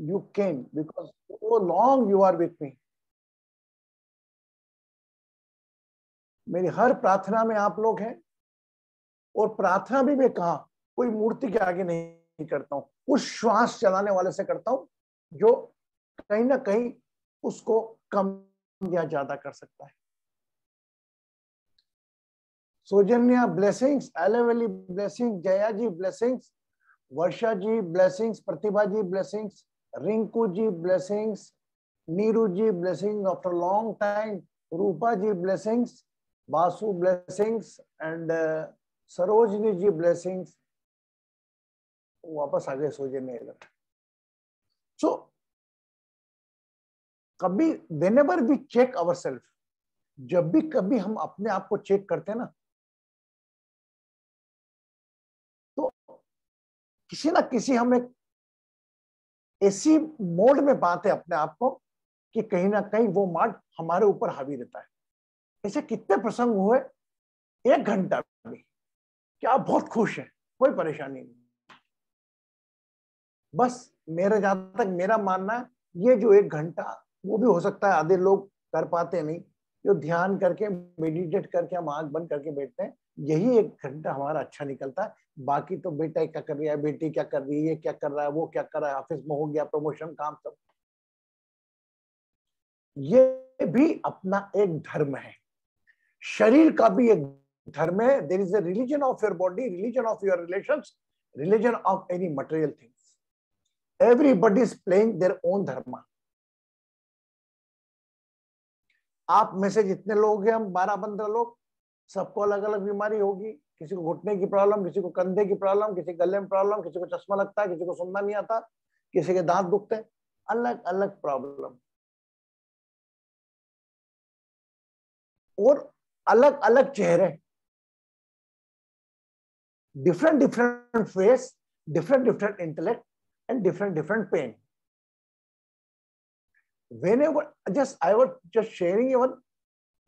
You came because so long you are with me. मेरी हर प्रार्थना में आप लोग हैं, और प्रार्थना भी मैं कहा कोई मूर्ति के आगे नहीं करता हूं, उस श्वास चलाने वाले से करता हूं जो कहीं ना कहीं उसको कम या ज्यादा कर सकता है। Saujanya blessings, Elaveli blessings, Jaya ji blessings, Varsha ji blessings, Pratibha ji blessings, Rinku ji blessings, Neeru ji blessings after long time, Roopa ji blessings, Basu blessings and Sarojini ji blessings. वापस आ गए सौजन्या इधर। सो कभी whenever we check ourselves, जब भी कभी हम अपने आप को चेक करते हैं ना, तो किसी ना किसी हम एक ऐसी मोड में पाते हैं अपने आप को कि कहीं ना कहीं वो मोड हमारे ऊपर हावी रहता है। ऐसे कितने प्रसंग हुए, 1 घंटा भी कि आप बहुत खुश हैं, कोई परेशानी नहीं। बस मेरा जहां तक मेरा मानना है, ये जो 1 घंटा, वो भी हो सकता है आधे लोग कर पाते नहीं, जो ध्यान करके मेडिटेट करके हम आंख बंद करके बैठते हैं, यही 1 घंटा हमारा अच्छा निकलता है। बाकी तो बेटा क्या कर रही है, बेटी क्या कर रही है, ये क्या कर रहा है, वो क्या कर रहा है, ऑफिस में हो गया प्रमोशन, काम सब, ये भी अपना एक धर्म है। शरीर का भी एक धर्म है। There is a religion of your body, religion of your relations, religion of any material things. Everybody is playing their own dharma. आप में से जितने लोग हैं, हम 12-15 लोग, सबको अलग अलग बीमारी होगी। किसी को घुटने की प्रॉब्लम, किसी को कंधे की प्रॉब्लम, किसी गले में प्रॉब्लम, किसी को चश्मा लगता है, किसी को सुनना नहीं आता, किसी के दांत दुखते हैं, अलग अलग प्रॉब्लम और अलग अलग चेहरे, different different face, different different intellect and different different pain. Whenever I was just sharing one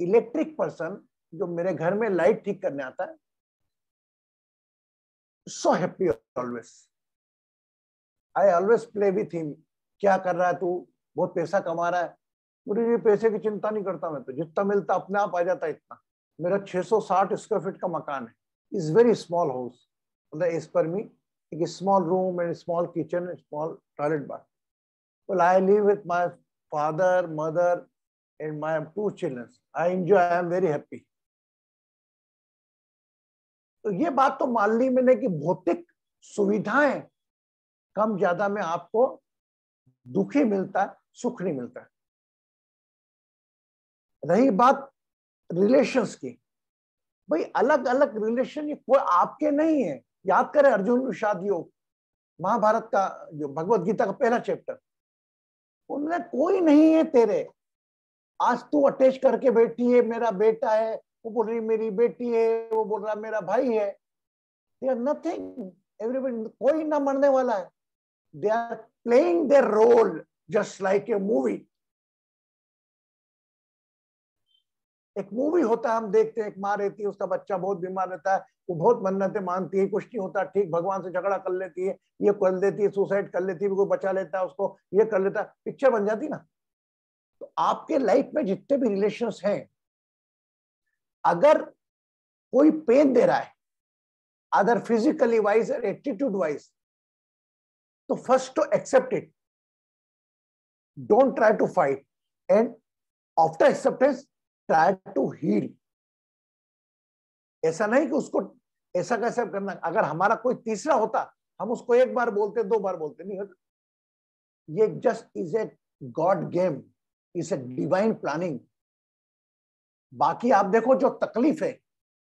electric person जो मेरे घर में लाइट ठीक करने आता है, so happy always. I always play with him. क्या कर रहा है तू, बहुत पैसा कमा रहा है? मुझे पैसे की चिंता नहीं करता, मैं तो जितना मिलता अपने आप आ जाता है इतना। मेरा 660 स्क्वायर फीट का मकान है, इज वेरी स्मॉल हाउस, मतलब एज पर मी एक small room and small kitchen, small toilet bath. Well, I live with my father, mother, and my 2 children. I enjoy. I am very happy. तो ये बात तो मान ली मैंने कि भौतिक सुविधाएं कम ज्यादा में आपको दुख ही मिलता है, सुख नहीं मिलता है। रही बात रिलेशंस की, भाई अलग अलग रिलेशन, ये कोई आपके नहीं है। याद करें अर्जुन विषाद योग, महाभारत का जो भगवत गीता का पहला चैप्टर, उनमें कोई नहीं है तेरे। आज तू अटैच करके बैठी है, मेरा बेटा है, वो बोल रही मेरी बेटी है, वो बोल रहा मेरा भाई है। दे आर नथिंग, एवरीबडी, कोई ना मरने वाला है। They are playing their role just like a movie. एक मूवी होता है, हम देखते हैं, एक माँ रहती है, उसका बच्चा बहुत बीमार रहता है, वो बहुत मन्नतें मानती है, कुछ नहीं होता, ठीक भगवान से झगड़ा कर लेती है, ये कर लेती है, सुसाइड कर लेती है, कोई बचा लेता है उसको, ये कर लेता है, पिक्चर बन जाती ना। तो आपके लाइफ में जितने भी रिलेशंस हैं, अगर कोई पेन दे रहा है, अदर फिजिकली वाइज और एटीट्यूड वाइज, तो first to accept it, don't try to fight, and after acceptance try to heal. ऐसा नहीं कि उसको ऐसा कैसे करना, अगर हमारा कोई तीसरा होता, हम उसको 1 बार बोलते, 2 बार बोलते, नहीं होता। ये just is a god game, is a divine planning. बाकी आप देखो जो तकलीफ है,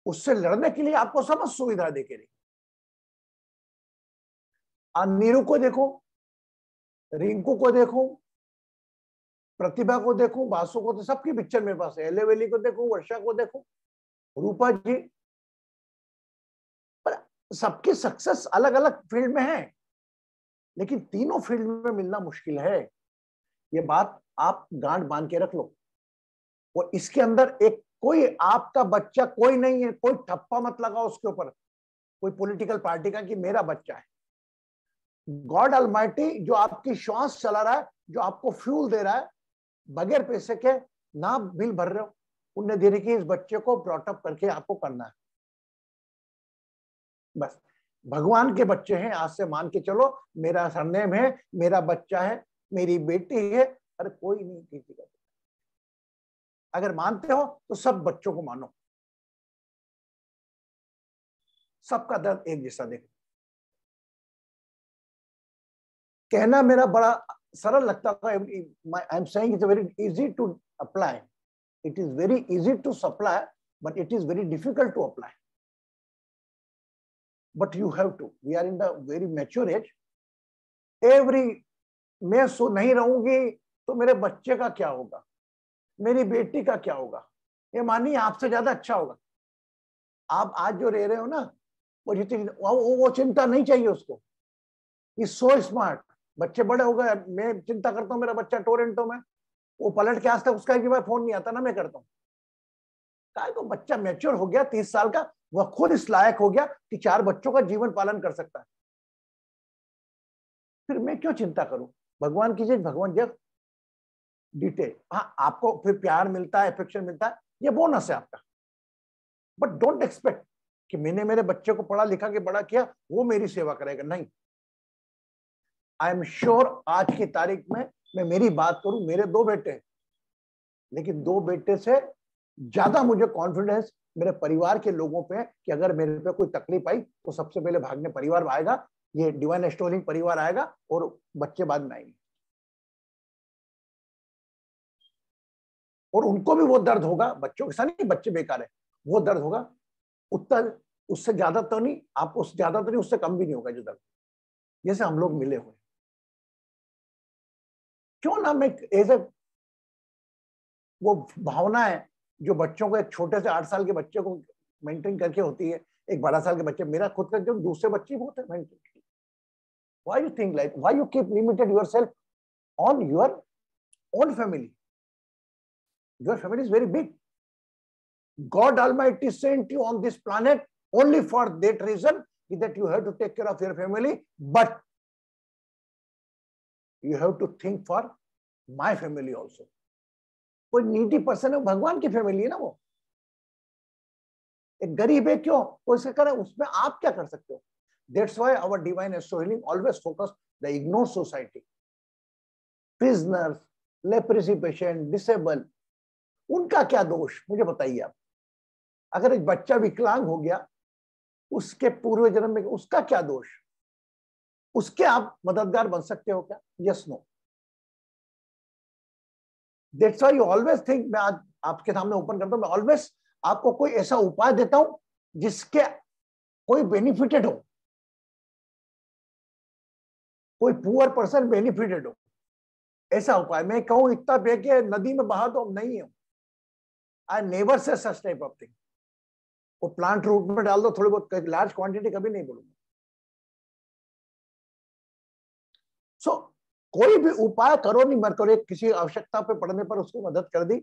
उससे लड़ने के लिए आपको समझ सुविधा देके रही। नीरू को देखो, रिंकू को देखो, प्रतिभा को देखो, बासु को, तो सबकी पिक्चर मेरे पास है। एलेवेली को देखो, वर्षा को देखो, रूपा जी, पर सबकी सक्सेस अलग अलग फील्ड में है, लेकिन तीनों फील्ड में मिलना मुश्किल है। ये बात आप गांठ बांध के रख लो। और इसके अंदर एक कोई आपका बच्चा कोई नहीं है, कोई ठप्पा मत लगाओ उसके ऊपर, कोई पॉलिटिकल पार्टी का कि मेरा बच्चा है। गॉड ऑलमाइटी जो आपकी श्वास चला रहा है, जो आपको फ्यूल दे रहा है, बगैर पैसे के ना बिल भर रहे हो, पुण्य देने की इस बच्चे को ब्रॉटअप करके आपको करना है। बस भगवान के बच्चे हैं, आज से मान के चलो, मेरा सरनेम है, मेरा बच्चा है, मेरी बेटी है। अरे कोई नहीं किसी का, अगर मानते हो तो सब बच्चों को मानो, सबका दर्द एक जैसा देखो। कहना मेरा बड़ा सरल लगता है, I am saying it's very easy to apply, it is very easy to supply, but it is very difficult to apply. But you have to. We are in the very mature age. Every मैं सो नहीं रहूंगी तो मेरे बच्चे का क्या होगा, मेरी बेटी का क्या होगा, ये मानिए आपसे ज्यादा अच्छा होगा। आप आज जो रह रहे हो ना, वो चिंता नहीं चाहिए उसको। Is so smart. बच्चे बड़े हो गए, मैं चिंता करता हूँ मेरा बच्चा टोरेंटो में, वो पलट के आज तक उसका एक बार फोन नहीं आता ना, मैं करता हूँ। काय को बच्चा मैच्योर हो गया, 30 साल का, वह खुद इस लायक हो गया कि 4 बच्चों का जीवन पालन कर सकता है। फिर मैं क्यों चिंता करूं? भगवान की चीज भगवान जब डिटेल, हाँ आपको फिर प्यार मिलता है, अफेक्शन मिलता है, ये बोनस है आपका। बट डोंट एक्सपेक्ट कि मैंने मेरे बच्चे को पढ़ा लिखा के बड़ा किया, वो मेरी सेवा करेगा, नहीं। आई एम श्योर आज की तारीख में मैं मेरी बात करूं, मेरे 2 बेटे हैं, लेकिन 2 बेटे से ज्यादा मुझे कॉन्फिडेंस मेरे परिवार के लोगों पे कि अगर मेरे पे कोई तकलीफ आई तो सबसे पहले भागने परिवार आएगा, ये डिवाइन स्टोरिंग परिवार आएगा और बच्चे बाद में आएंगे। और उनको भी वो दर्द होगा, बच्चों के साथ नहीं, बच्चे बेकार है, वो दर्द होगा उतना, उससे ज्यादा तो नहीं, आपको उससे ज्यादा तो नहीं, उससे कम भी नहीं होगा जो दर्द, जैसे हम लोग मिले हुए। क्यों ना मैं एज ए, वो भावना है जो बच्चों को, एक छोटे से 8 साल के बच्चे को मेंटेन करके होती है, एक 12 साल के बच्चे, मेरा खुद का जो दूसरे बच्चे बहुत है maintain. Why you think like, why you keep limited yourself on your own family? Your family is very big. God Almighty sent you on this planet only for that reason, that you have to take care of your family, but you have to think for my family also. कोई needy person है, भगवान की family है ना वो, एक गरीब है, क्यों वो इसे करे, उसमें आप क्या कर सकते हो? That's why our divine astro healing always focus the ignored society, prisoners, leprosy patient, disabled, उनका क्या दोष मुझे बताइए आप। अगर एक बच्चा विकलांग हो गया, उसके पूर्व जन्म में उसका क्या दोष? उसके आप मददगार बन सकते हो क्या? Yes no. That's why you always think, मैं आज आपके सामने ओपन करता हूं, मैं ऑलवेज आपको कोई ऐसा उपाय देता हूं जिसके कोई बेनिफिटेड हो, कोई पुअर पर्सन बेनिफिटेड हो, ऐसा उपाय। मैं कहूं इतना बह के नदी में बहा दो, नहीं हूं, I never say such type of thing. वो प्लांट रूट में डाल दो थोड़ी बहुत, लार्ज क्वांटिटी कभी नहीं बोलूंगा। सो कोई भी उपाय करो नहीं मत करो, किसी आवश्यकता पे पड़ने पर उसको मदद कर दी,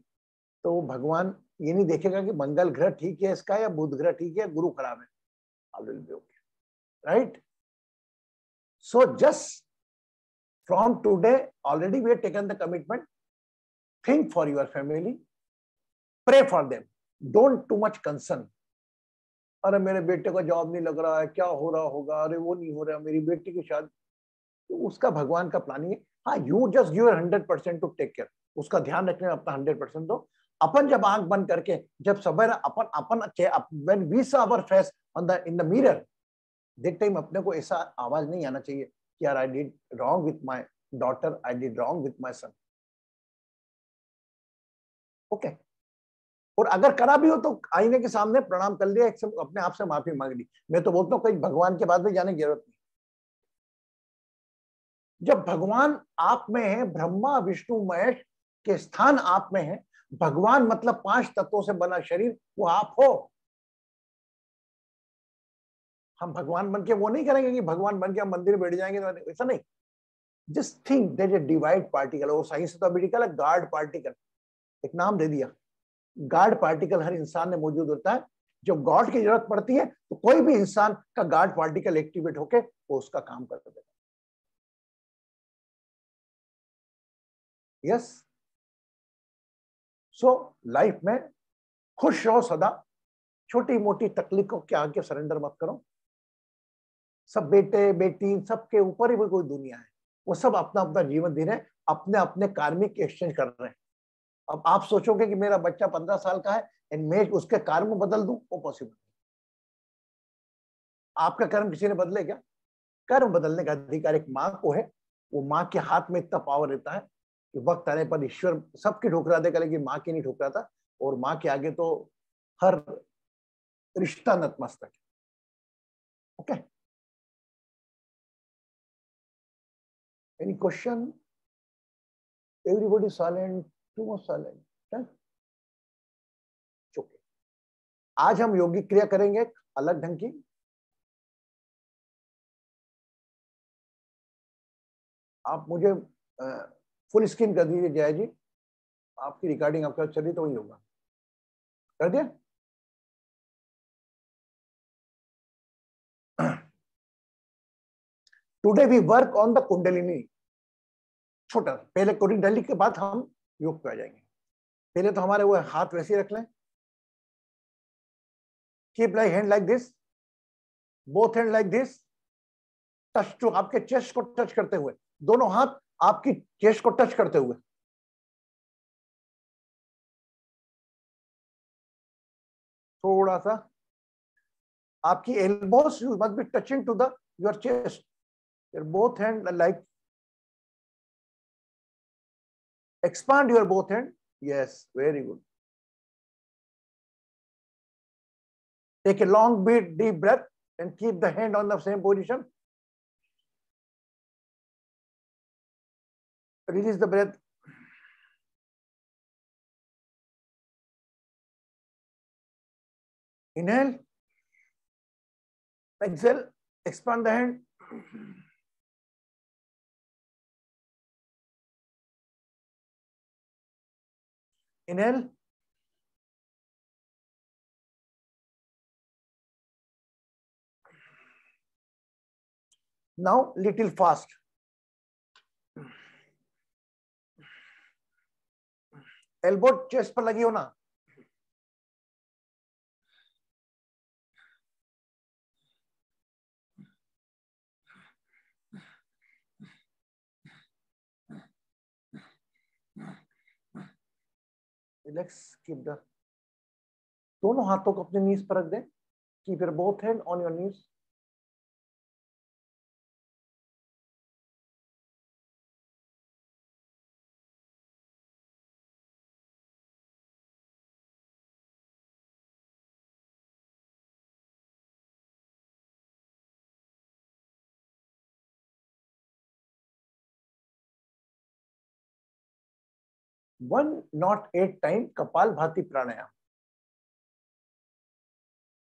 तो भगवान ये नहीं देखेगा कि मंगल ग्रह ठीक है इसका या बुध ग्रह ठीक है, गुरु खराब है, all will be okay, right? So just from today already we have taken the commitment, think for your family, pray for them, don't too much concern. अरे मेरे बेटे का जॉब नहीं लग रहा है, क्या हो रहा होगा, अरे वो नहीं हो रहा, मेरी बेटी की शादी, तो उसका भगवान का प्लानिंग है। हाँ, you just give 100% to take care, उसका ध्यान रखने में अपना 100% दो। अपन जब आंख बंद करके, जब सवेरे अपन when we saw our face on the in the mirror, that time अपने को ऐसा आवाज नहीं आना चाहिए कि यार I did wrong with my daughter, I did wrong with my son. Okay, और अगर करा भी हो तो आईने के सामने प्रणाम कर लिया, अपने आप से माफी मांग ली। मैं तो बोलता हूँ कहीं भगवान के बाद भी जाने की जरूरत नहीं। जब भगवान आप में है, ब्रह्मा विष्णु महेश के स्थान आप में है, भगवान मतलब 5 तत्वों से बना शरीर, वो आप हो। हम भगवान बन के वो नहीं करेंगे कि भगवान बन के हम मंदिर बैठ जाएंगे, ऐसा नहीं। Just think that A divide particle, और साइंस तो अभी निकला गार्ड पार्टिकल, एक नाम दे दिया, गार्ड पार्टिकल हर इंसान में मौजूद होता है। जब गॉड की जरूरत पड़ती है तो कोई भी इंसान का गार्ड पार्टिकल एक्टिवेट होके वो उसका काम कर देगा। यस। सो लाइफ में खुश रहो सदा, छोटी मोटी तकलीफों के आगे सरेंडर मत करो। सब बेटे बेटी सबके ऊपर ही कोई दुनिया है, वो सब अपना अपना जीवन जी रहे हैं, अपने अपने कार्मिक एक्सचेंज कर रहे हैं। अब आप सोचोगे कि मेरा बच्चा 15 साल का है एंड मैं उसके कर्म बदल दूं, वो पॉसिबल। आपका कर्म किसी ने बदले क्या? कर्म बदलने का अधिकार एक माँ को है। वो माँ के हाथ में इतना पावर रहता है कि वक्त आने पर ईश्वर सबकी ठुकरा देगा, लेकिन माँ की नहीं ठुकराता। और माँ के आगे तो हर रिश्ता नतमस्तक है। Okay, any question? Everybody silent, too much silent. Okay, आज हम योगिक क्रिया करेंगे अलग ढंग की। आप मुझे फुल स्क्रीन कर दीजिए जया जी, आपकी रिकॉर्डिंग आपका चली तो वही होगा। कर दिया? Today we work on the kundalini. छोटा पहले कुंडलिनी के बाद हम योग पे आ जाएंगे। पहले तो हमारे वो हाथ वैसे ही रख लें, keep like hand like this, both hand like this, touch to, आपके चेस्ट को टच करते हुए, दोनों हाथ आपकी चेस्ट को टच करते हुए। थोड़ा सा आपकी elbows must be touching to the your chest, your both hand like, expand your both hand. Yes, very good. Take a long deep breath and keep the hand on the same position. Release the breath. Inhale. Exhale. Expand the hand. Inhale. Now little fast. Elbow chest पर लगी हो ना? Relax. Keep the दोनों हाथों को अपने नीज पर रख दें. Keep your both hand on your knees. One not 8 time कपाल भाती प्राणायाम.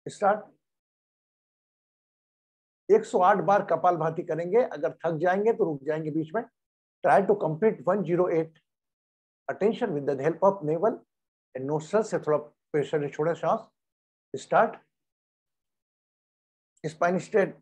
Start. 108 बार कपाल भाती करेंगे. अगर थक जाएंगे तो रुक जाएंगे बीच में. Try to complete 108. Attention with the help of navel and nostrils से थोड़ा प्रेशर छोड़े सांस. Start. Spine straight.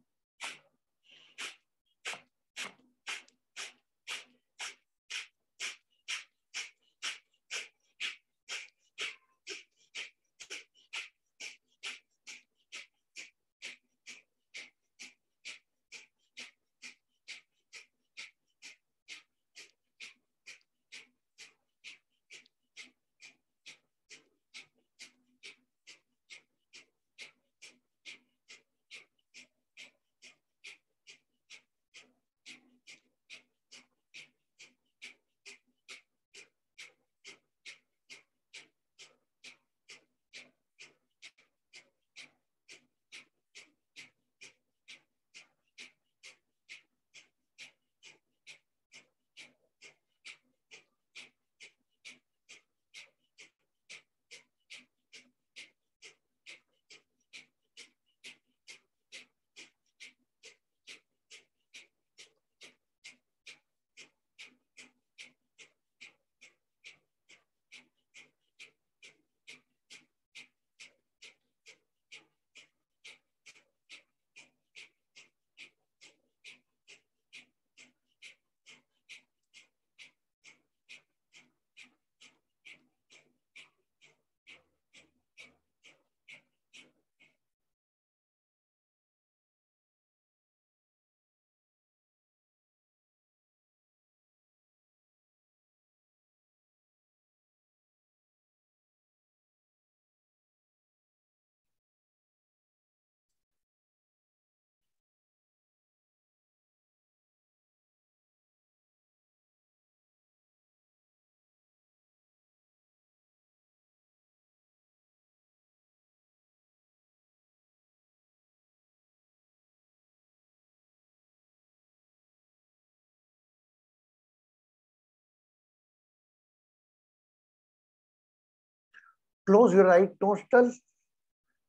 Close your right nostril,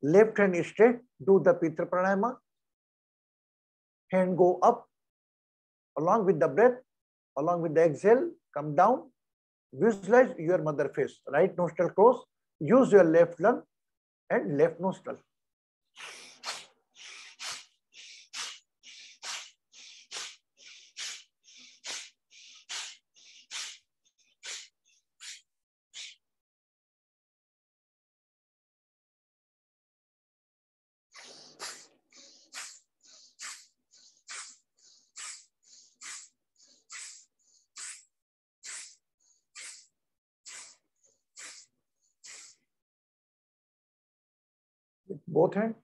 left hand straight, do the Pitra Pranayama. Hand go up along with the breath, along with the exhale, come down. Visualize your mother face, right nostril close, use your left lung and left nostril. With both hands.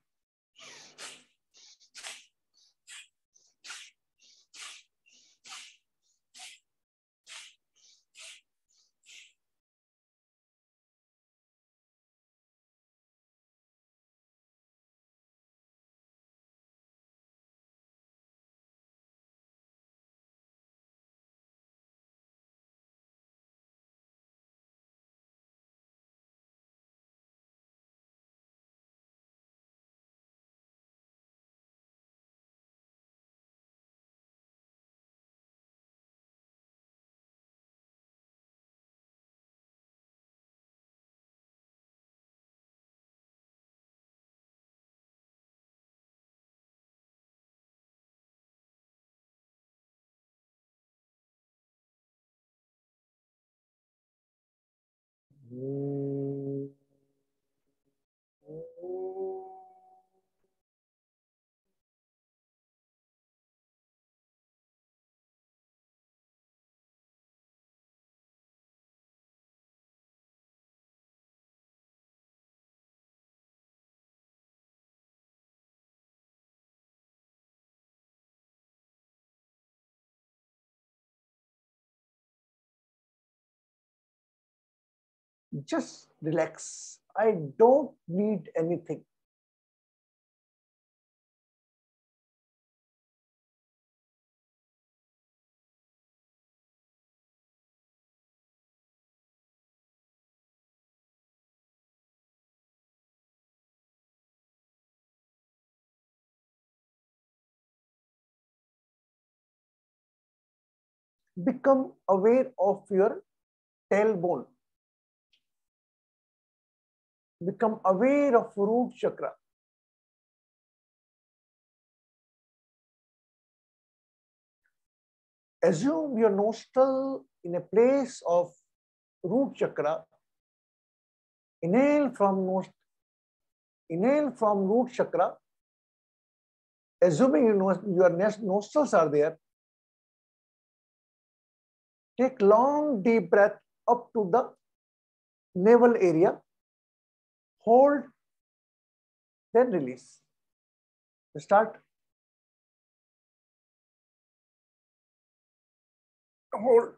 Just relax. I don't need anything. Become aware of your tailbone. Become aware of root chakra. Assume your nostril in a place of root chakra. Inhale from root chakra. Assuming your nostrils are there. Take long deep breath up to the navel area. Hold, then release. Start. Hold.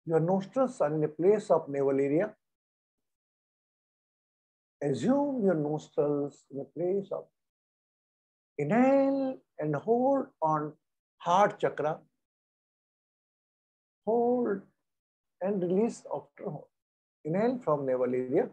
Your nostrils are in a place of navel area. Assume your nostrils in a place of inhale and hold on heart chakra. Hold and release after hold. Inhale from navel area.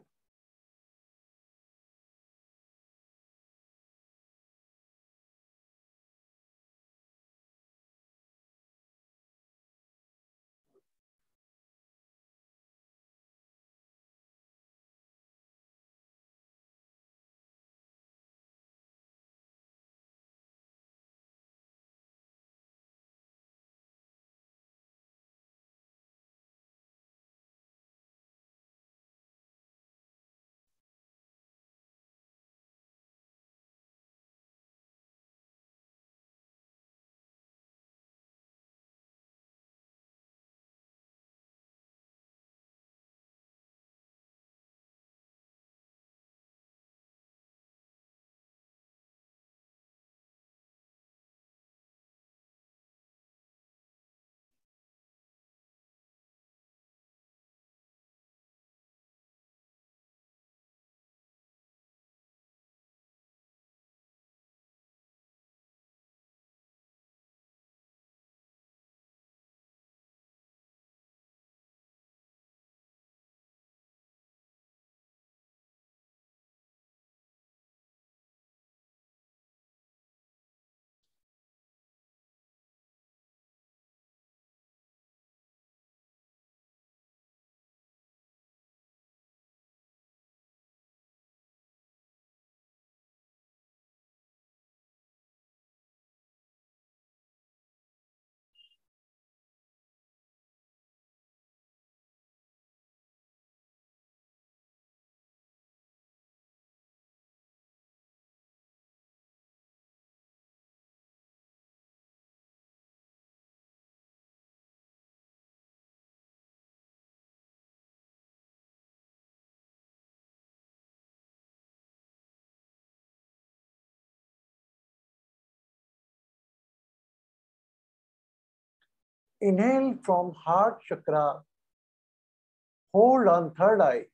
Inhale from heart chakra. Hold on third eye.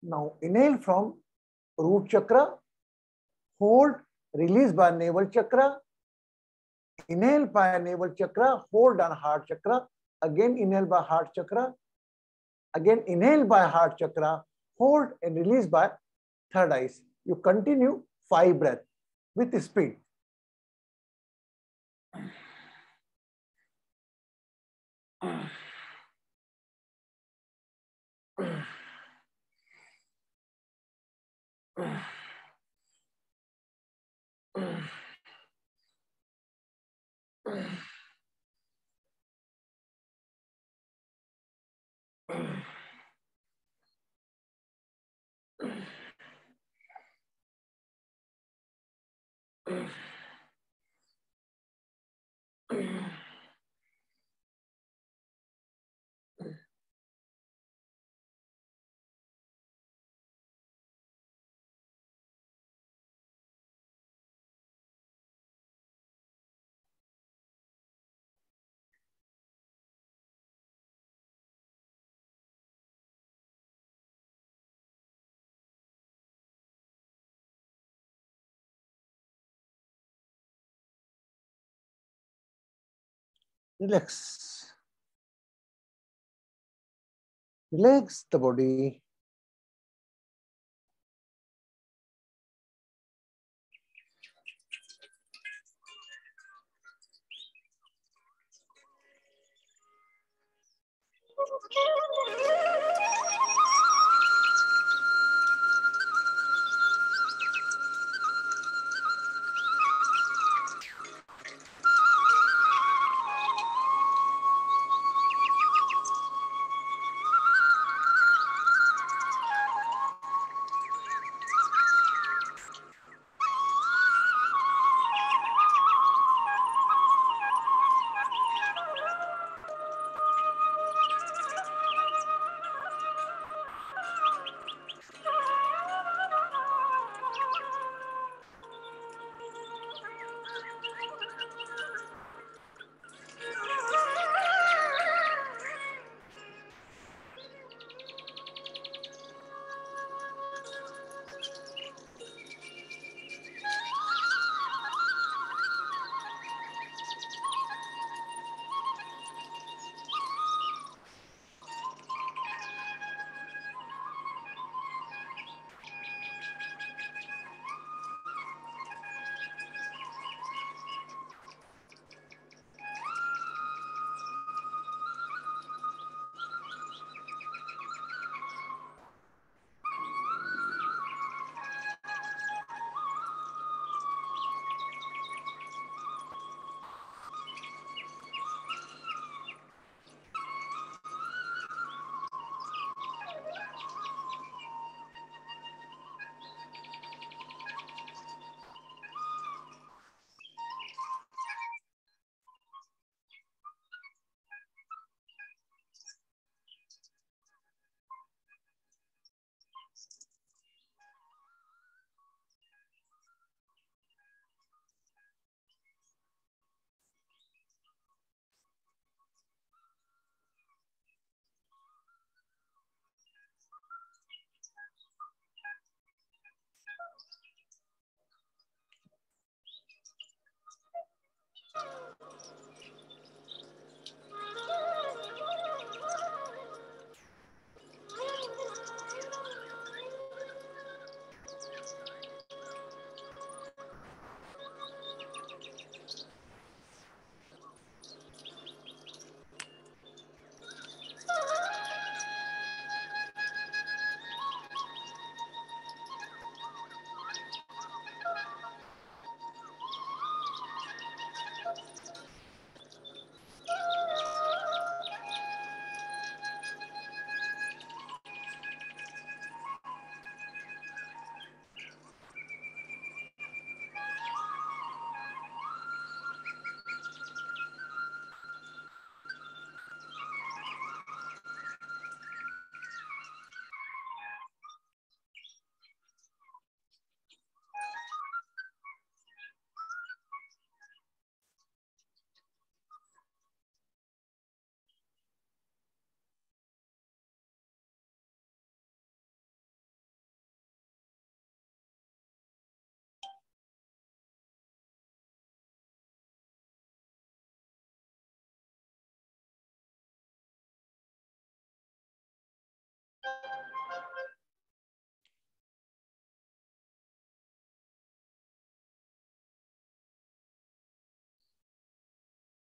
Now inhale from root chakra. Hold, release by navel chakra. Inhale by navel chakra, hold on heart chakra. Again inhale by heart chakra. Again inhale by heart chakra, hold and release by third eye. You continue 5 breaths with speed. Relax. Relax the body.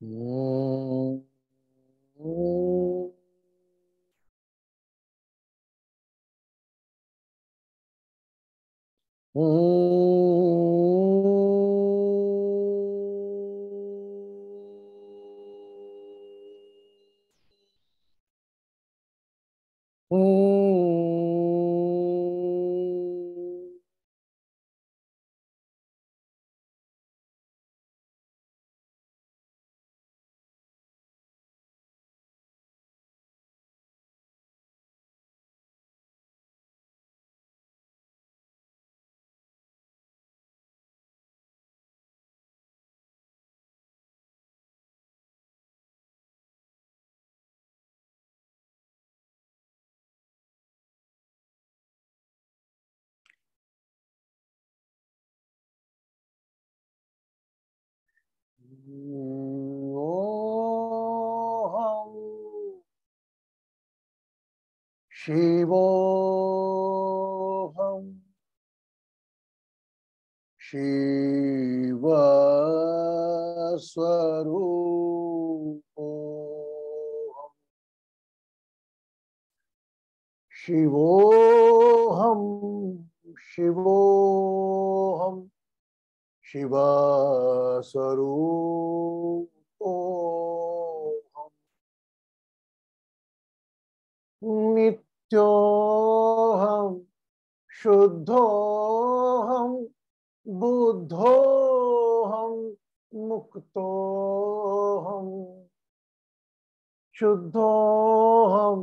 हम्म, ओम शिवोऽहं शिव स्वरूपोऽहं शिवोऽहं शिवोऽहं शिव स्वरूपोऽहं नित्योऽहं शुद्धोऽहं बुद्धोऽहं मुक्तोऽहं शुद्धोऽहं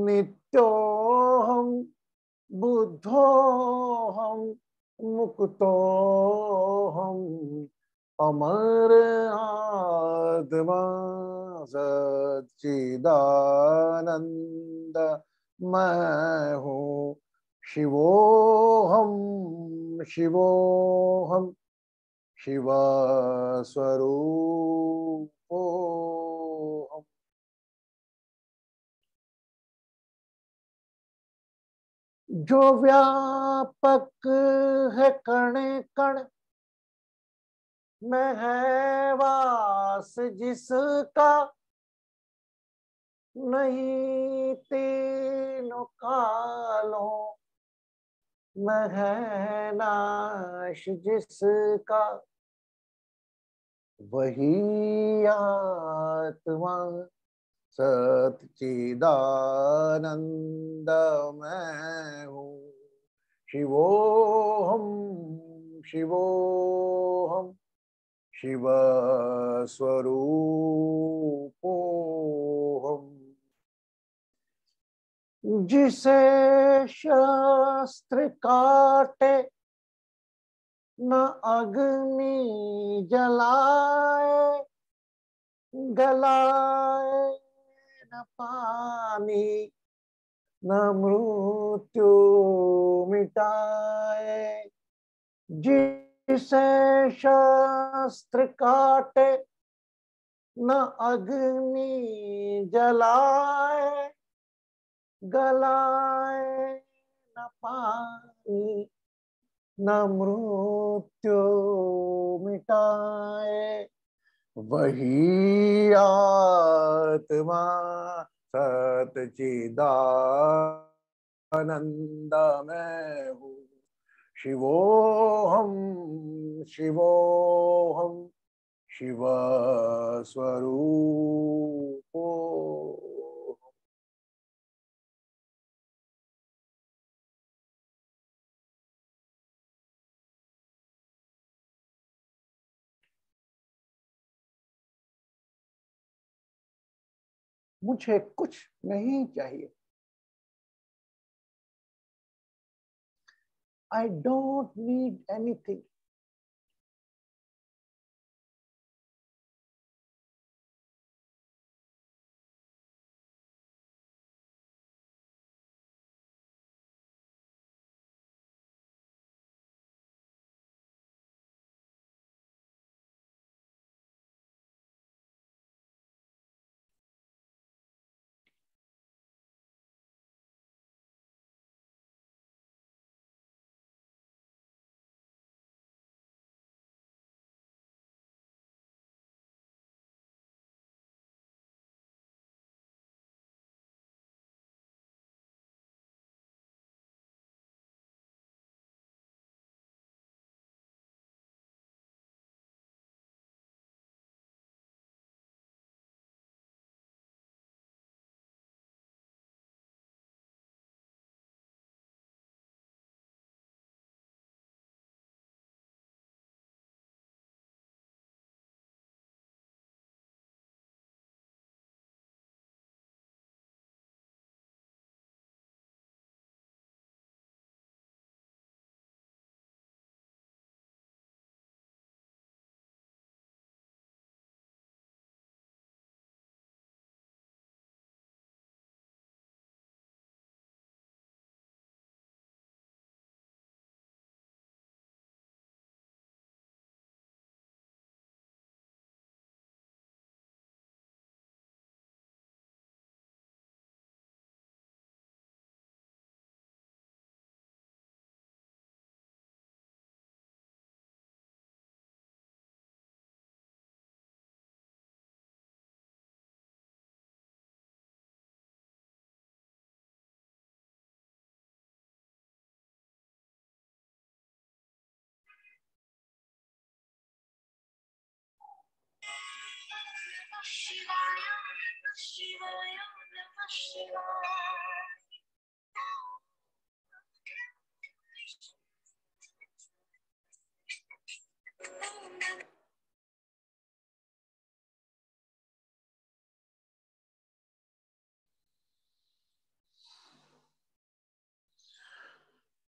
नित्योऽहं बुद्धोऽहं मुक्तोऽहं अमर आत्मा सच्चिदानंद मैं हूँ शिवोऽहं शिवोऽहं शिव स्वरूपोऽहम् जो व्यापक है कण कण में है वास जिसका नहीं तीनों कालों में है नाश जिसका वही आत्मा सच्चिदानंद मैं हूँ शिवोऽहं शिवोऽहं शिव स्वरूपोऽहम् जिसे शास्त्र काटे न अग्नि जलाए गलाए न पानी न मृत्यु मिटाए जिसे शास्त्र काटे न अग्नि जलाए गलाए न पानी न मृत्यु मिटाए वही आत्मा सच्चिदानंद में हूँ शिवोऽहं शिवोऽहं शिव स्वरूपो मुझे कुछ नहीं चाहिए I don't need anything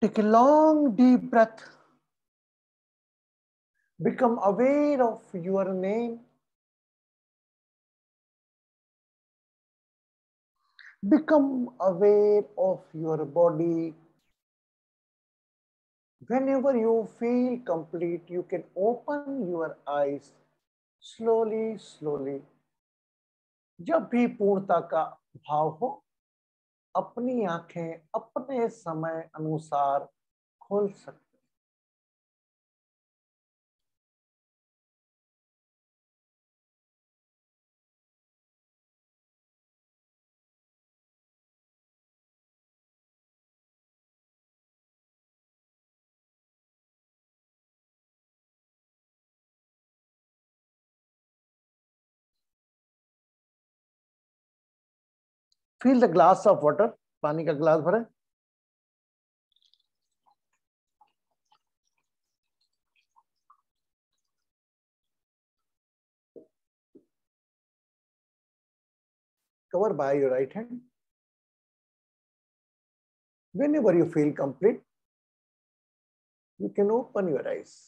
Take a long deep breath. Become aware of your name. Become aware of your body. Whenever you feel complete, you can open your eyes slowly, slowly. जब भी पूर्णता का भाव हो, अपनी आंखें अपने समय अनुसार खोल सकते। Fill the glass of water. पानी का ग्लास भरें. Cover by your right hand. Whenever you feel complete, you can open your eyes.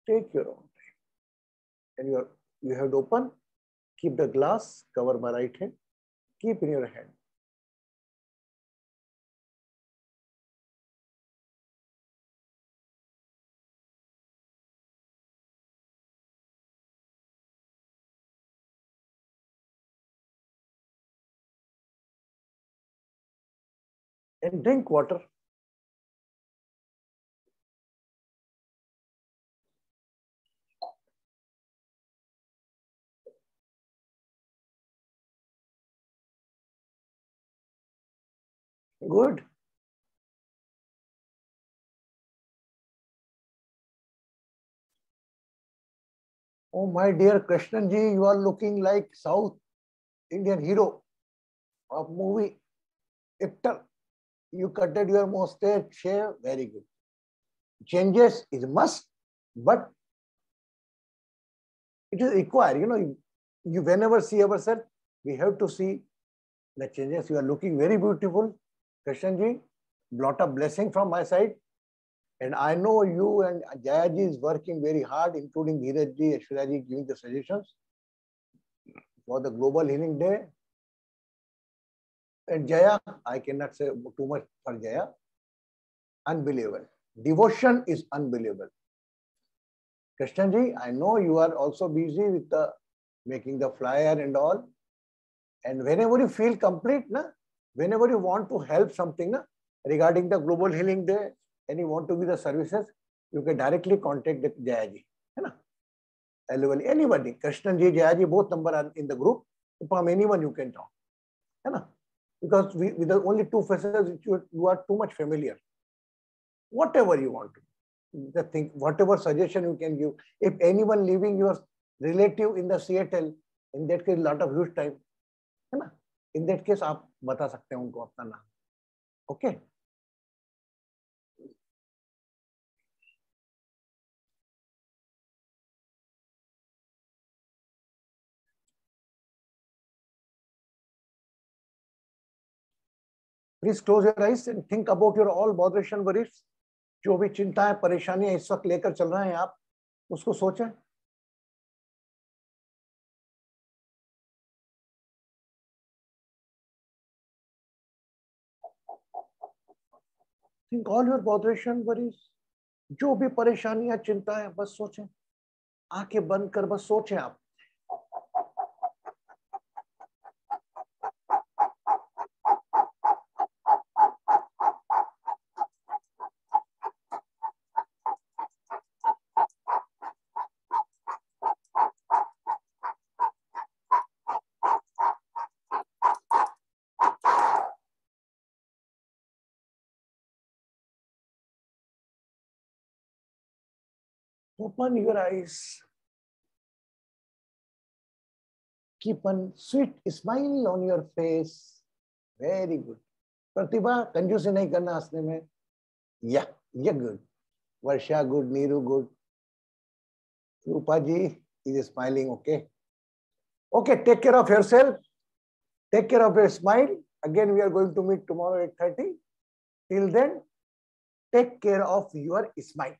Take your own time. And you have to open. Keep the glass cover by right hand. Keep in your hand. And drink water. Good. Oh, my dear Krishnan ji, you are looking like South Indian hero of movie actor. You cutted your mustache, shave, very good. Changes is must, but it is required. You whenever see ourselves, we have to see the changes. You are looking very beautiful, Krishnan ji. Lot of blessing from my side. And I know you and Jaya ji is working very hard, including Dheeraj ji, Aishwarya ji giving the suggestions for the Global Healing Day. And Jaya, I cannot say too much for Jaya. Unbelievable. Devotion is unbelievable. Krishnan ji, I know you are also busy with making the flyer and all. And whenever you feel complete, whenever you want to help something regarding the Global Healing Day, and you want to give the services, you can directly contact the Jaya ji. Anybody, Krishnan ji, Jaya ji, both number are in the group. From anyone you can talk. Because with the only two faces, you are too much familiar. Whatever you want to think, whatever suggestion you can give. If anyone leaving your relative in the Seattle, in that case, lot of huge time. In that case, आप बता सकते हैं उनको अपना नाम. Okay. Please close your eyes and think about your all botheration, worries. जो भी चिंता है, परेशानियां इस वक्त लेकर चल रहे हैं आप, उसको सोचें. Think all your botheration, worries. जो भी परेशानियां, चिंता है, बस सोचें. आंखें बंद कर बस सोचें आप. Open your eyes. Keep a sweet smile on your face. Very good. प्रतिभा कंजूसी नहीं करना हंसने में. Yeah, yeah, good. Varsha good, Neeru good. Rupa ji is smiling. Okay. Okay, take care of yourself. Take care of your smile. Again, we are going to meet tomorrow at 8:30. Till then, take care of your smile.